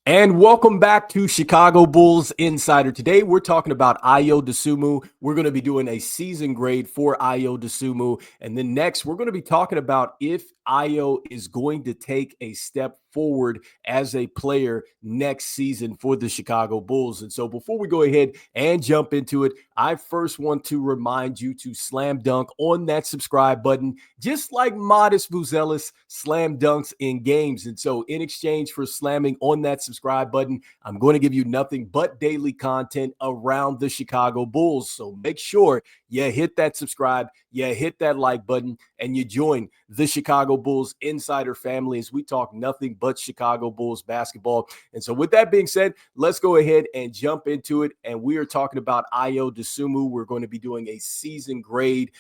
And welcome back to Chicago Bulls Insider. Today, we're talking about Ayo Dosunmu. We're going to be doing a season grade for Ayo Dosunmu. And then next, we're going to be talking about if Ayo is going to take a step forward as a player next season for the Chicago Bulls. And so before we go ahead and jump into it, I first want to remind you to slam dunk on that subscribe button, just like modest Buzelis slam dunks in games. And so in exchange for slamming on that subscribe button, I'm going to give you nothing but daily content around the Chicago Bulls. So make sure you hit that subscribe, you hit that like button, and you join the Chicago Bulls Insider family as we talk nothing but Chicago Bulls basketball. And so with that being said, let's go ahead and jump into it. And we are talking about Ayo Dosunmu. We're going to be doing a season grade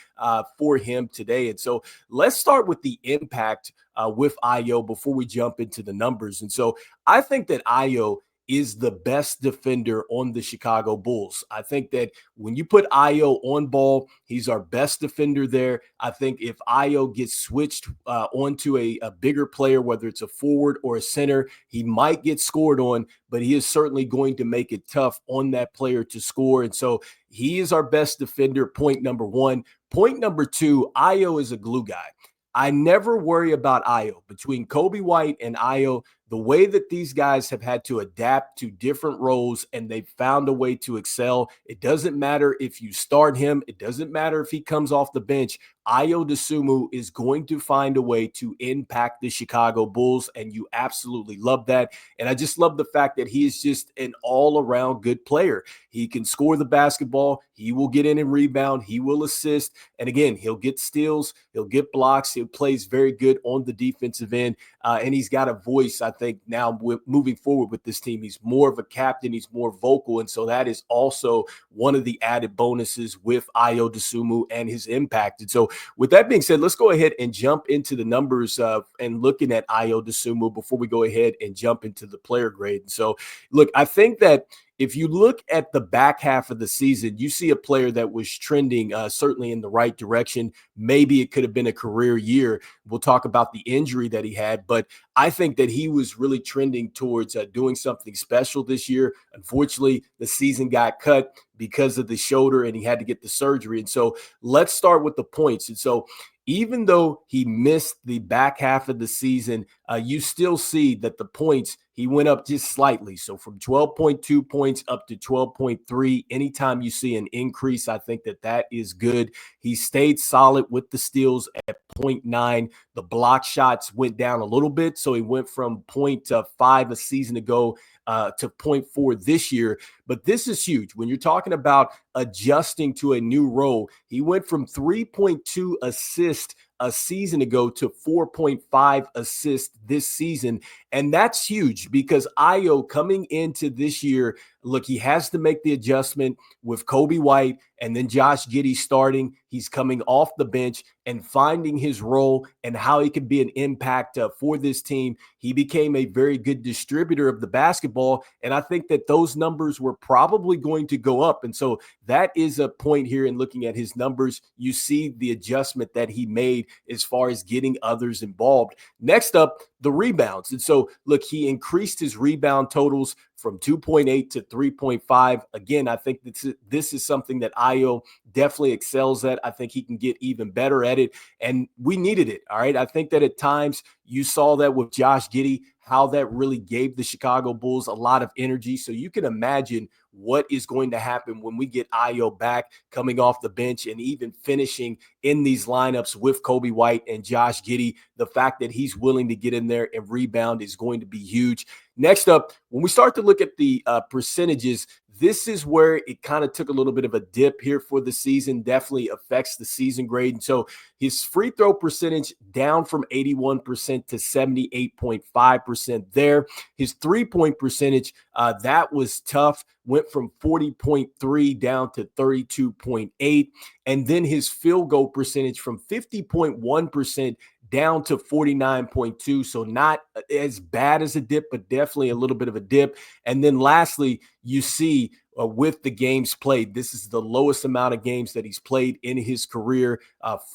for him today. And so let's start with the impact with Ayo before we jump into the numbers. And so I think that Ayo is the best defender on the Chicago Bulls. I think that when you put Ayo on ball, he's our best defender there. I think if Ayo gets switched onto a bigger player, whether it's a forward or a center, he might get scored on, but he is certainly going to make it tough on that player to score. And so he is our best defender, point number one. Point number two, Ayo is a glue guy. I never worry about Ayo. Between Coby White and Ayo, the way that these guys have had to adapt to different roles and they've found a way to excel, it doesn't matter if you start him. It doesn't matter if he comes off the bench. Ayo Dosunmu is going to find a way to impact the Chicago Bulls, and you absolutely love that. And I just love the fact that he is just an all-around good player. He can score the basketball. He will get in and rebound. He will assist. And again, he'll get steals. He'll get blocks. He plays very good on the defensive end. And he's got a voice, I think, now moving forward with this team. He's more of a captain. He's more vocal. And so that is also one of the added bonuses with Ayo Dosunmu and his impact. And so with that being said, let's go ahead and jump into the numbers and looking at Ayo Dosunmu before we go ahead and jump into the player grade. And so, look, I think that if you look at the back half of the season, you see a player that was trending certainly in the right direction. Maybe it could have been a career year. We'll talk about the injury that he had, but I think that he was really trending towards doing something special this year. Unfortunately, the season got cut because of the shoulder and he had to get the surgery. And so let's start with the points. And so even though he missed the back half of the season, you still see that the points, he went up just slightly. So from 12.2 points up to 12.3, anytime you see an increase, I think that that is good. He stayed solid with the steals at 0.9. The block shots went down a little bit. So he went from 0.5 a season ago to 0.4 this year. But this is huge. When you're talking about adjusting to a new role, he went from 3.2 assists a season ago to 4.5 assists this season. And that's huge because Ayo coming into this year, look, he has to make the adjustment with Coby White and then Josh Giddey starting. He's coming off the bench and finding his role and how he can be an impact for this team. He became a very good distributor of the basketball. And I think that those numbers were probably going to go up. And so that is a point here in looking at his numbers. You see the adjustment that he made as far as getting others involved. Next up, the rebounds. And so, look, he increased his rebound totals from 2.8 to 3.5. Again, I think this is something that Ayo definitely excels at. I think he can get even better at it, and we needed it, all right? I think that at times you saw that with Josh Giddey, how that really gave the Chicago Bulls a lot of energy. So you can imagine what is going to happen when we get Ayo back coming off the bench and even finishing in these lineups with Coby White and Josh Giddey. The fact that he's willing to get in there and rebound is going to be huge. Next up, when we start to look at the percentages, this is where it kind of took a little bit of a dip here for the season, definitely affects the season grade. And so his free throw percentage down from 81% to 78.5% there. His three-point percentage, that was tough, went from 40.3 down to 32.8. And then his field goal percentage from 50.1% down to 49.2. So not as bad as a dip, but definitely a little bit of a dip. And then lastly, you see with the games played. This is the lowest amount of games that he's played in his career,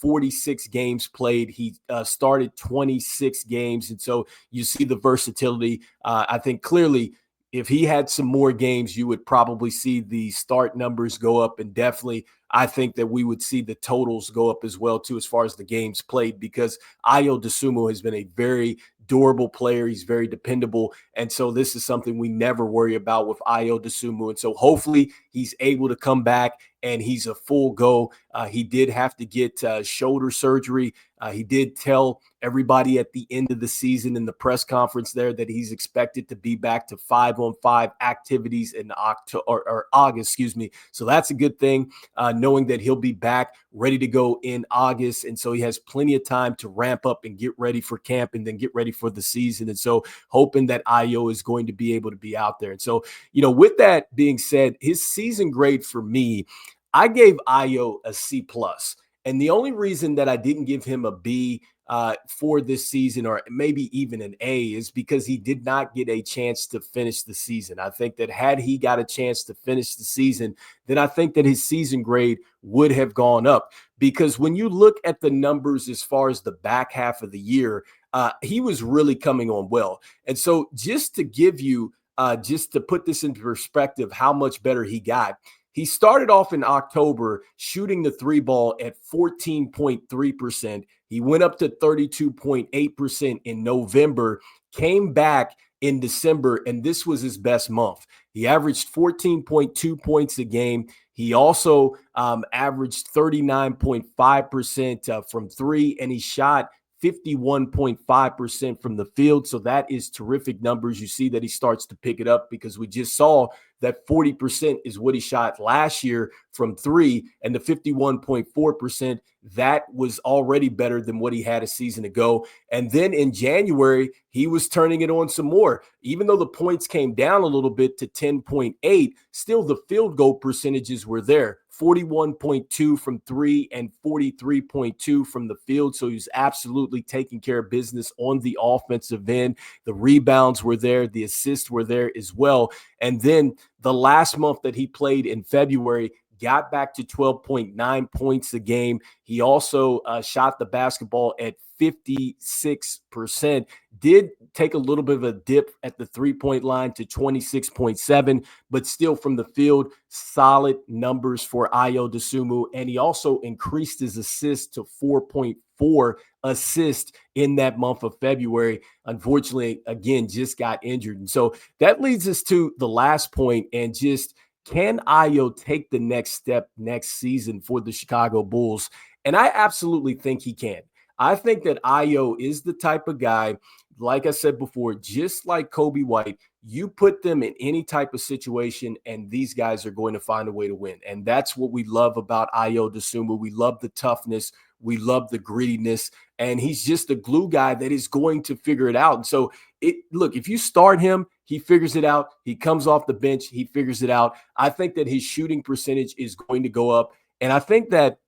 46 games played. He started 26 games. And so you see the versatility. I think clearly if he had some more games, you would probably see the start numbers go up, and definitely I think that we would see the totals go up as well too, as far as the games played, because Ayo Dosunmu has been a very durable player. He's very dependable. And so this is something we never worry about with Ayo Dosunmu. And so hopefully he's able to come back and he's a full go. He did have to get shoulder surgery. He did tell everybody at the end of the season in the press conference there that he's expected to be back to 5-on-5 activities in August, excuse me. So that's a good thing, knowing that he'll be back ready to go in August. And so he has plenty of time to ramp up and get ready for camp and then get ready for the season. And so hoping that Ayo is going to be able to be out there. And so, with that being said, his season grade for me, I gave Ayo a C+. And the only reason that I didn't give him a B for this season, or maybe even an A, is because he did not get a chance to finish the season. I think that had he got a chance to finish the season, then I think that his season grade would have gone up. Because when you look at the numbers as far as the back half of the year, he was really coming on well. And so just to give you, just to put this into perspective, how much better he got, he started off in October shooting the three ball at 14.3%. He went up to 32.8% in November, came back in December, and this was his best month. He averaged 14.2 points a game. He also averaged 39.5% from three, and he shot 51.5% from the field. So that is terrific numbers. You see that he starts to pick it up, because we just saw that 40% is what he shot last year from three, and the 51.4%, that was already better than what he had a season ago. And then in January, he was turning it on some more. Even though the points came down a little bit to 10.8, still the field goal percentages were there. 41.2 from three and 43.2 from the field. So he was absolutely taking care of business on the offensive end. The rebounds were there. The assists were there as well. And then the last month that he played in February, got back to 12.9 points a game. He also shot the basketball at 56%, did take a little bit of a dip at the three-point line to 26.7, but still from the field, solid numbers for Ayo Dosunmu. And he also increased his assists to 4.4 assists in that month of February. Unfortunately, again, just got injured. And so that leads us to the last point, and just, can Ayo take the next step next season for the Chicago Bulls? And I absolutely think he can. I think that Ayo is the type of guy, like I said before, just like Coby White, you put them in any type of situation and these guys are going to find a way to win. And that's what we love about Ayo Dosunmu. We love the toughness. We love the grittiness. And he's just a glue guy that is going to figure it out. And so, look, if you start him, he figures it out. He comes off the bench, he figures it out. I think that his shooting percentage is going to go up. And I think that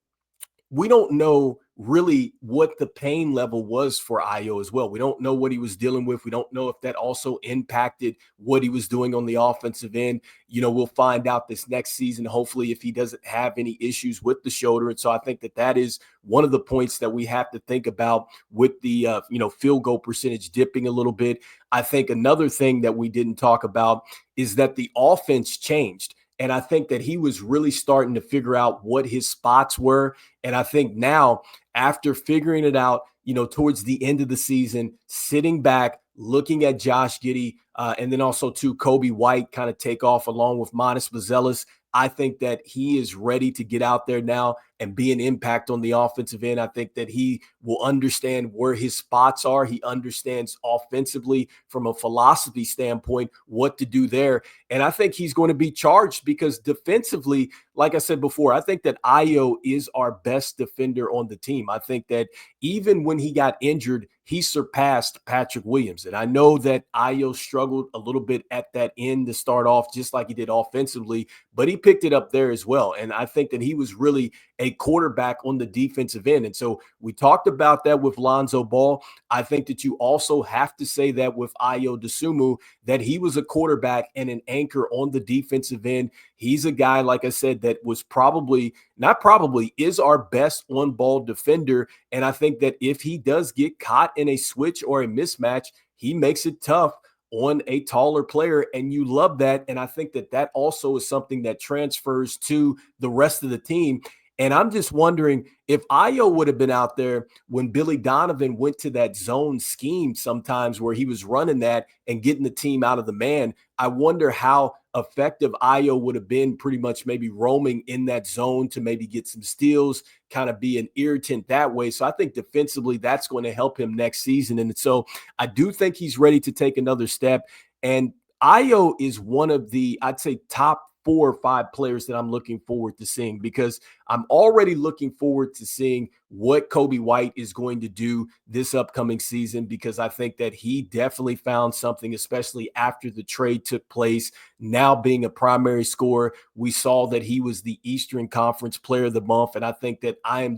we don't know really what the pain level was for Ayo as well. We don't know what he was dealing with. We don't know if that also impacted what he was doing on the offensive end. We'll find out this next season, hopefully, if he doesn't have any issues with the shoulder. And so I think that that is one of the points that we have to think about with the, field goal percentage dipping a little bit. I think another thing that we didn't talk about is that the offense changed. And I think that he was really starting to figure out what his spots were. And I think now, after figuring it out, towards the end of the season, sitting back, looking at Josh Giddey, and then also to Coby White kind of take off along with Buzelis, I think that he is ready to get out there now and be an impact on the offensive end. I think that he will understand where his spots are. He understands offensively from a philosophy standpoint what to do there. And I think he's going to be charged, because defensively, like I said before, I think that Ayo is our best defender on the team. I think that even when he got injured, he surpassed Patrick Williams. And I know that Ayo struggled a little bit at that end to start off, just like he did offensively, but he picked it up there as well. And I think that he was really a a quarterback on the defensive end. And so we talked about that with Lonzo Ball. I think that you also have to say that with Ayo Dosunmu, that he was a quarterback and an anchor on the defensive end. He's a guy, like I said, that was is our best on-ball defender. And I think that if he does get caught in a switch or a mismatch, he makes it tough on a taller player, and you love that. And I think that that also is something that transfers to the rest of the team. And I'm just wondering if Ayo would have been out there when Billy Donovan went to that zone scheme sometimes where he was running that and getting the team out of the man. I wonder how effective Ayo would have been pretty much maybe roaming in that zone to maybe get some steals, kind of be an irritant that way. So I think defensively that's going to help him next season. And so I do think he's ready to take another step. And Ayo is one of the, I'd say, top 4 or 5 players that I'm looking forward to seeing, because I'm already looking forward to seeing what Coby White is going to do this upcoming season, because I think that he definitely found something, especially after the trade took place. Now being a primary scorer, we saw that he was the Eastern Conference Player of the Month. And I think that I'm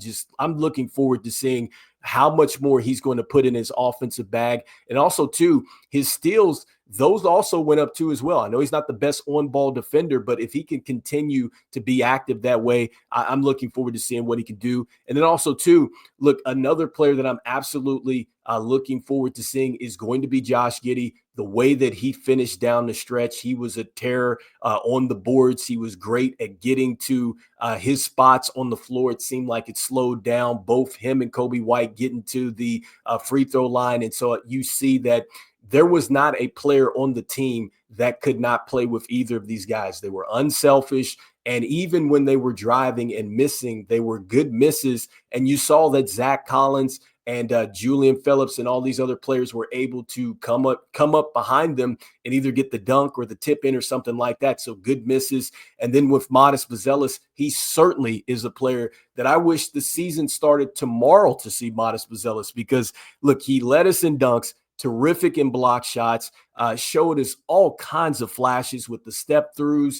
looking forward to seeing how much more he's going to put in his offensive bag. And also, too, his steals, those also went up too as well. I know he's not the best on-ball defender, but if he can continue to be active that way, I'm looking forward to seeing what he can do. And then also, too, look, another player that I'm absolutely looking forward to seeing is going to be Josh Giddey. The way that he finished down the stretch, he was a terror on the boards. He was great at getting to his spots on the floor. It seemed like it slowed down both him and Coby White getting to the free throw line. And so you see that there was not a player on the team that could not play with either of these guys. They were unselfish. And even when they were driving and missing, they were good misses. And you saw that Zach Collins and Julian Phillips and all these other players were able to come up behind them and either get the dunk or the tip in or something like that. So good misses. And then with Modest Buzelis, he certainly is a player that I wish the season started tomorrow to see Modest Buzelis, because look, he led us in dunks, terrific in block shots, showed us all kinds of flashes with the step throughs,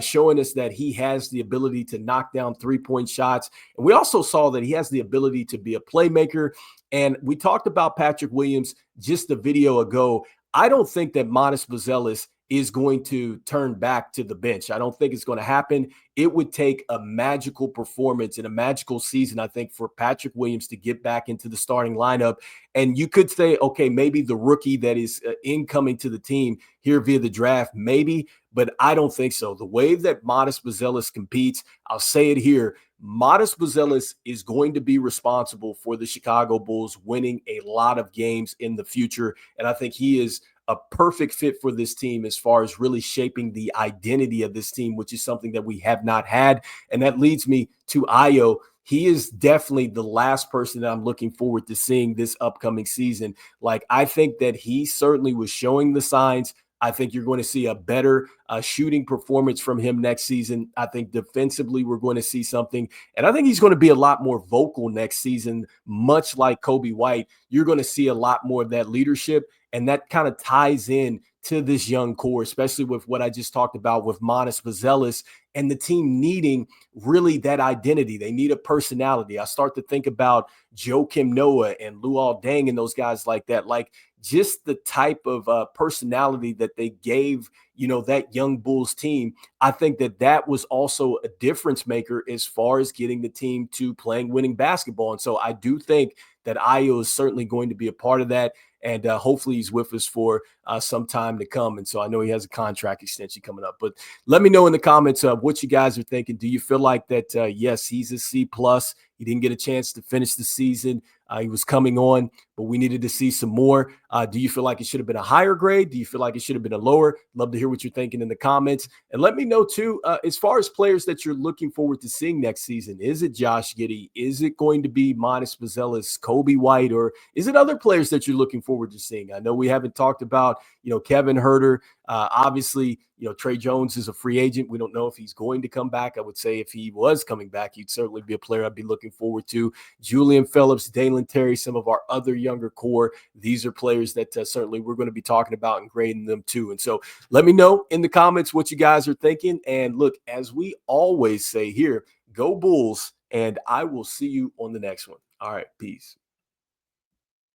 showing us that he has the ability to knock down 3-point shots. And we also saw that he has the ability to be a playmaker. And we talked about Patrick Williams just a video ago. I don't think that Modest Buzelis is going to turn back to the bench. I don't think it's going to happen. It would take a magical performance and a magical season, I think, for Patrick Williams to get back into the starting lineup. And you could say, okay, maybe the rookie that is incoming to the team here via the draft, maybe, but I don't think so. The way that Modest Buzelis competes, I'll say it here, Modest Buzelis is going to be responsible for the Chicago Bulls winning a lot of games in the future. And I think he is a perfect fit for this team as far as really shaping the identity of this team, which is something that we have not had. And that leads me to Ayo. He is definitely the last person that I'm looking forward to seeing this upcoming season. Like, I think that he certainly was showing the signs. I think you're going to see a better shooting performance from him next season. I think defensively we're going to see something. And I think he's going to be a lot more vocal next season, much like Coby White. You're going to see a lot more of that leadership. And that kind of ties in to this young core, especially with what I just talked about with Modest Buzelis and the team needing really that identity. They need a personality. I start to think about Joakim Noah and Luol Deng and those guys like that, like just the type of personality that they gave, that young Bulls team. I think that was also a difference maker as far as getting the team to playing winning basketball. And so I do think that Ayo is certainly going to be a part of that. And hopefully he's with us for some time to come. And so I know he has a contract extension coming up. But let me know in the comments what you guys are thinking. Do you feel like that, yes, he's a C+. He didn't get a chance to finish the season. He was coming on, but we needed to see some more. Do you feel like it should have been a higher grade? Do you feel like it should have been a lower? Love to hear what you're thinking in the comments. And let me know, too, as far as players that you're looking forward to seeing next season. Is it Josh Giddey? Is it going to be Modest Buzelis, Coby White, or is it other players that you're looking forward to seeing? I know we haven't talked about, Kevin Huerter. Obviously, Trey Jones is a free agent. We don't know if he's going to come back. I would say if he was coming back, he'd certainly be a player I'd be looking forward to. Julian Phillips, Dalen Terry, some of our other younger core. These are players that certainly we're going to be talking about and grading them too. And so let me know in the comments what you guys are thinking. And look, as we always say here, go Bulls. and I will see you on the next one. All right, peace.